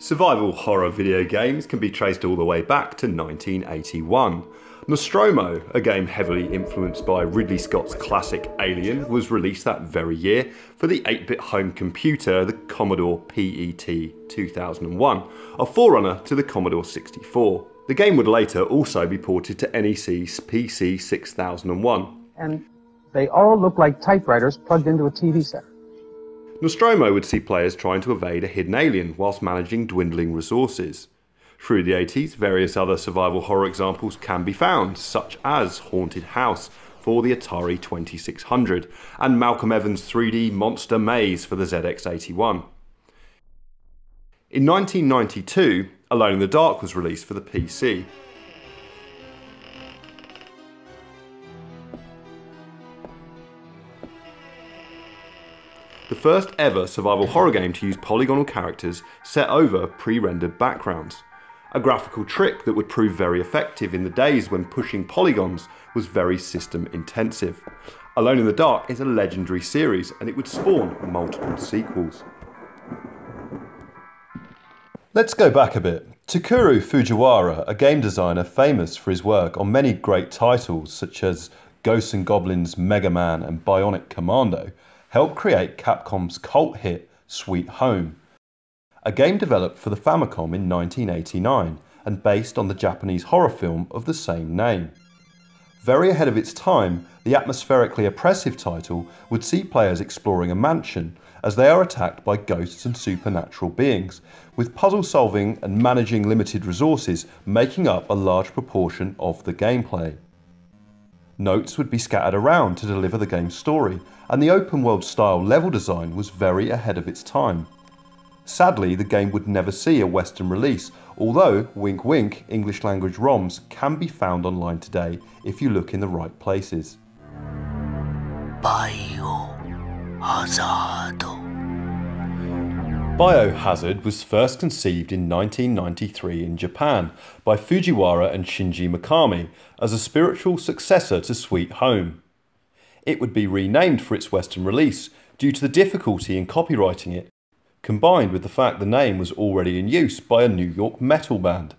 Survival horror video games can be traced all the way back to 1981. Nostromo, a game heavily influenced by Ridley Scott's classic Alien, was released that very year for the 8-bit home computer, the Commodore PET 2001, a forerunner to the Commodore 64. The game would later also be ported to NEC's PC 6001. And they all look like typewriters plugged into a TV set. Nostromo would see players trying to evade a hidden alien whilst managing dwindling resources. Through the 80s, various other survival horror examples can be found, such as Haunted House for the Atari 2600 and Malcolm Evans' 3D Monster Maze for the ZX81. In 1992, Alone in the Dark was released for the PC. The first ever survival horror game to use polygonal characters set over pre-rendered backgrounds. A graphical trick that would prove very effective in the days when pushing polygons was very system intensive. Alone in the Dark is a legendary series and it would spawn multiple sequels. Let's go back a bit. Takeru Fujiwara, a game designer famous for his work on many great titles such as Ghosts and Goblins, Mega Man and Bionic Commando, helped create Capcom's cult hit Sweet Home, a game developed for the Famicom in 1989 and based on the Japanese horror film of the same name. Very ahead of its time, the atmospherically oppressive title would see players exploring a mansion as they are attacked by ghosts and supernatural beings, with puzzle solving and managing limited resources making up a large proportion of the gameplay. Notes would be scattered around to deliver the game's story, and the open world style level design was very ahead of its time. Sadly, the game would never see a Western release, although, wink wink, English language ROMs can be found online today if you look in the right places. Biohazard was first conceived in 1993 in Japan by Fujiwara and Shinji Mikami as a spiritual successor to Sweet Home. It would be renamed for its Western release due to the difficulty in copyrighting it, combined with the fact the name was already in use by a New York metal band.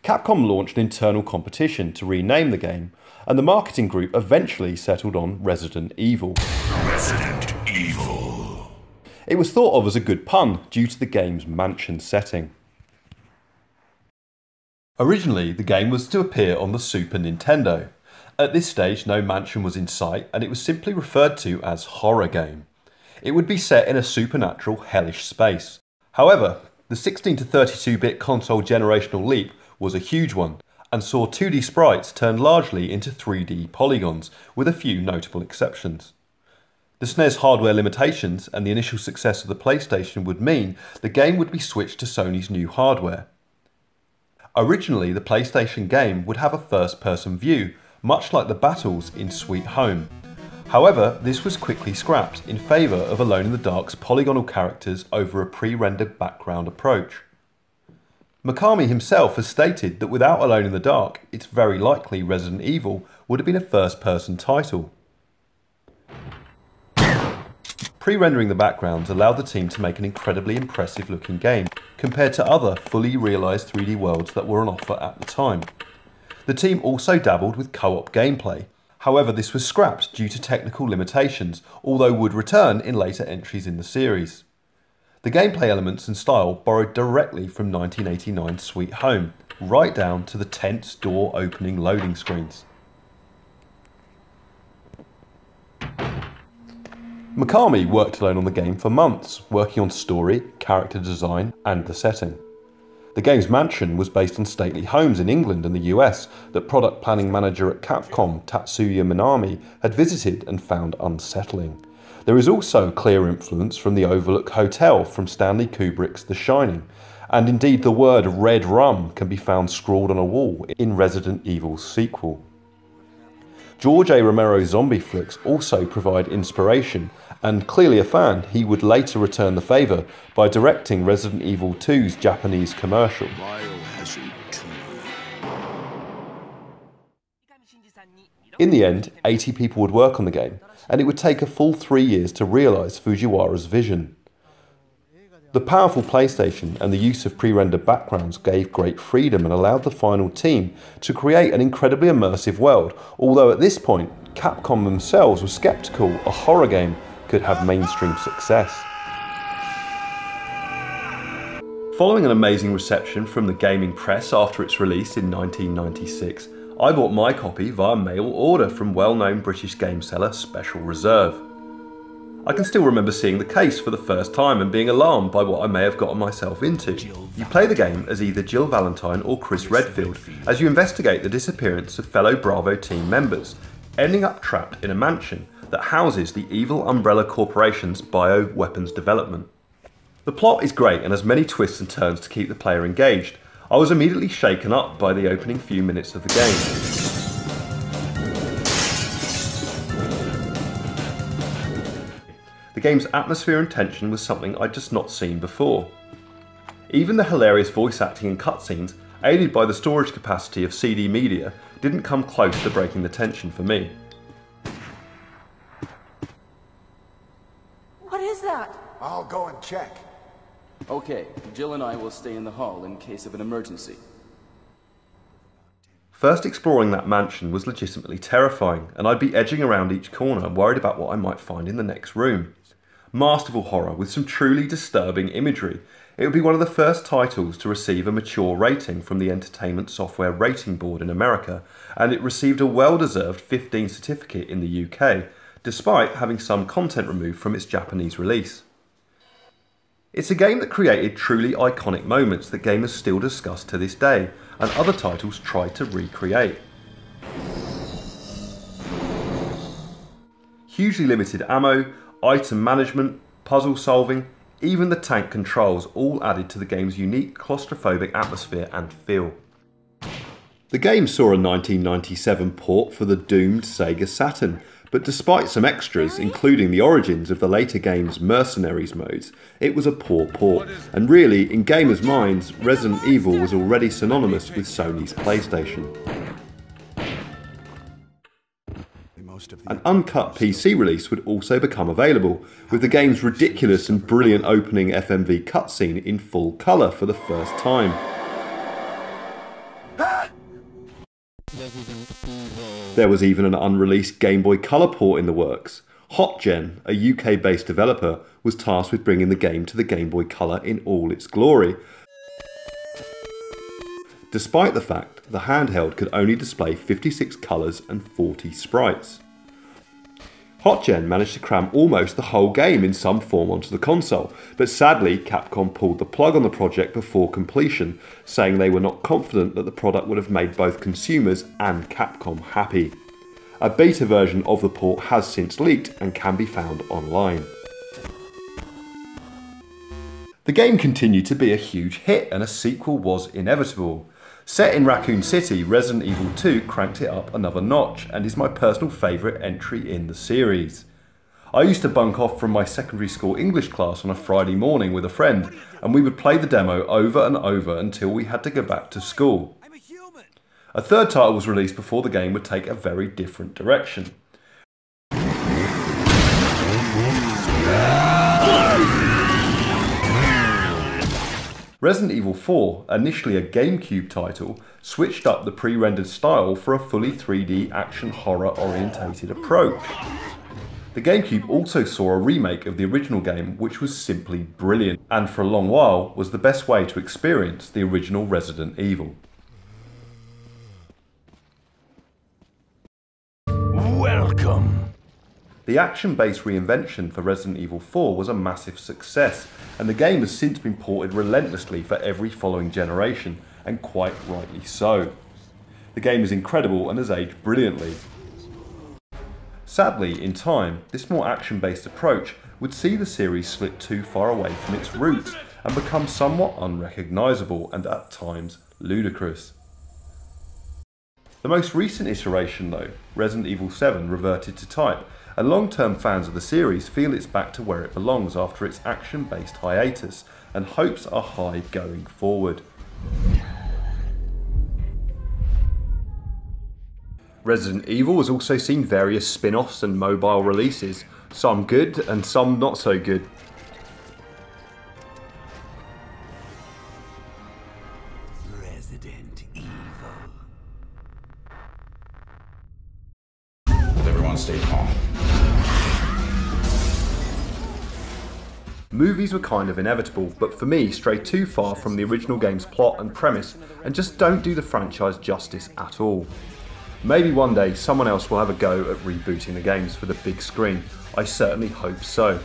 Capcom launched an internal competition to rename the game, and the marketing group eventually settled on Resident Evil. Resident Evil. It was thought of as a good pun due to the game's mansion setting. Originally, the game was to appear on the Super Nintendo. At this stage, no mansion was in sight, and it was simply referred to as Horror Game. It would be set in a supernatural, hellish space. However, the 16 to 32-bit console generational leap was a huge one, and saw 2D sprites turn largely into 3D polygons, with a few notable exceptions. The SNES hardware limitations and the initial success of the PlayStation would mean the game would be switched to Sony's new hardware. Originally, the PlayStation game would have a first-person view, much like the battles in Sweet Home. However, this was quickly scrapped in favour of Alone in the Dark's polygonal characters over a pre-rendered background approach. Mikami himself has stated that without Alone in the Dark, it's very likely Resident Evil would have been a first-person title. Pre-rendering the backgrounds allowed the team to make an incredibly impressive looking game compared to other fully realised 3D worlds that were on offer at the time. The team also dabbled with co-op gameplay. However, this was scrapped due to technical limitations, although would return in later entries in the series. The gameplay elements and style borrowed directly from 1989's Sweet Home, right down to the tense door opening loading screens. Mikami worked alone on the game for months, working on story, character design and the setting. The game's mansion was based on stately homes in England and the US that product planning manager at Capcom, Tatsuya Minami, had visited and found unsettling. There is also clear influence from the Overlook Hotel from Stanley Kubrick's The Shining, and indeed the word Red Rum can be found scrawled on a wall in Resident Evil's sequel. George A. Romero's zombie flicks also provide inspiration, and clearly a fan, he would later return the favour by directing Resident Evil 2's Japanese commercial. In the end, 80 people would work on the game, and it would take a full 3 years to realise Fujiwara's vision. The powerful PlayStation and the use of pre-rendered backgrounds gave great freedom and allowed the final team to create an incredibly immersive world, although at this point, Capcom themselves were sceptical a horror game could have mainstream success. Following an amazing reception from the gaming press after its release in 1996, I bought my copy via mail order from well-known British game seller Special Reserve. I can still remember seeing the case for the first time and being alarmed by what I may have gotten myself into. You play the game as either Jill Valentine or Chris Redfield as you investigate the disappearance of fellow Bravo team members, ending up trapped in a mansion that houses the evil Umbrella Corporation's bioweapons development. The plot is great and has many twists and turns to keep the player engaged. I was immediately shaken up by the opening few minutes of the game. The game's atmosphere and tension was something I'd just not seen before. Even the hilarious voice acting and cutscenes, aided by the storage capacity of CD media, didn't come close to breaking the tension for me. What is that? I'll go and check. Okay, Jill and I will stay in the hall in case of an emergency. First exploring that mansion was legitimately terrifying, and I'd be edging around each corner worried about what I might find in the next room. Masterful horror with some truly disturbing imagery. It would be one of the first titles to receive a mature rating from the Entertainment Software Rating Board in America, and it received a well-deserved 15 certificate in the UK, despite having some content removed from its Japanese release. It's a game that created truly iconic moments that gamers still discuss to this day, and other titles try to recreate. Hugely limited ammo, item management, puzzle solving, even the tank controls all added to the game's unique claustrophobic atmosphere and feel. The game saw a 1997 port for the doomed Sega Saturn, but despite some extras, including the origins of the later game's Mercenaries modes, it was a poor port, and really, in gamers' minds, Resident Evil was already synonymous with Sony's PlayStation. An uncut PC release would also become available, with the game's ridiculous and brilliant opening FMV cutscene in full colour for the first time. There was even an unreleased Game Boy Color port in the works. HotGen, a UK-based developer, was tasked with bringing the game to the Game Boy Color in all its glory, despite the fact the handheld could only display 56 colours and 40 sprites. HotGen managed to cram almost the whole game in some form onto the console, but sadly Capcom pulled the plug on the project before completion, saying they were not confident that the product would have made both consumers and Capcom happy. A beta version of the port has since leaked and can be found online. The game continued to be a huge hit and a sequel was inevitable. Set in Raccoon City, Resident Evil 2 cranked it up another notch and is my personal favourite entry in the series. I used to bunk off from my secondary school English class on a Friday morning with a friend, and we would play the demo over and over until we had to go back to school. A third title was released before the game would take a very different direction. Resident Evil 4, initially a GameCube title, switched up the pre-rendered style for a fully 3D action horror orientated approach. The GameCube also saw a remake of the original game which was simply brilliant, and for a long while was the best way to experience the original Resident Evil. Welcome! The action-based reinvention for Resident Evil 4 was a massive success, and the game has since been ported relentlessly for every following generation, and quite rightly so. The game is incredible and has aged brilliantly. Sadly, in time, this more action-based approach would see the series slip too far away from its roots and become somewhat unrecognisable and at times ludicrous. The most recent iteration though, Resident Evil 7, reverted to type, and long-term fans of the series feel it's back to where it belongs after its action-based hiatus, and hopes are high going forward. Resident Evil has also seen various spin-offs and mobile releases, some good and some not so good. Resident Evil. Everyone stay calm. Movies were kind of inevitable, but for me stray too far from the original game's plot and premise and just don't do the franchise justice at all. Maybe one day someone else will have a go at rebooting the games for the big screen. I certainly hope so.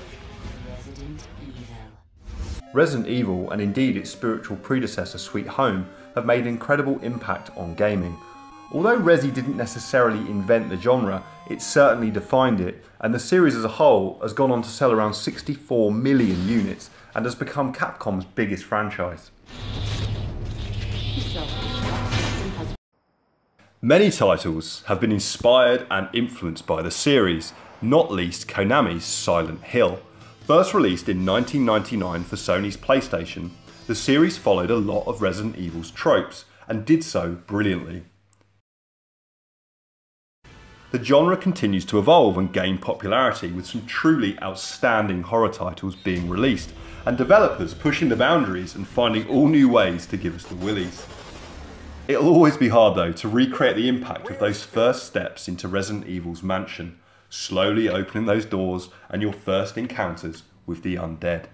Resident Evil, and indeed its spiritual predecessor Sweet Home, have made an incredible impact on gaming. Although Resi didn't necessarily invent the genre, it certainly defined it, and the series as a whole has gone on to sell around 64 million units and has become Capcom's biggest franchise. Many titles have been inspired and influenced by the series, not least Konami's Silent Hill. First released in 1999 for Sony's PlayStation, the series followed a lot of Resident Evil's tropes, and did so brilliantly. The genre continues to evolve and gain popularity, with some truly outstanding horror titles being released, and developers pushing the boundaries and finding all new ways to give us the willies. It'll always be hard though to recreate the impact of those first steps into Resident Evil's mansion, slowly opening those doors and your first encounters with the undead.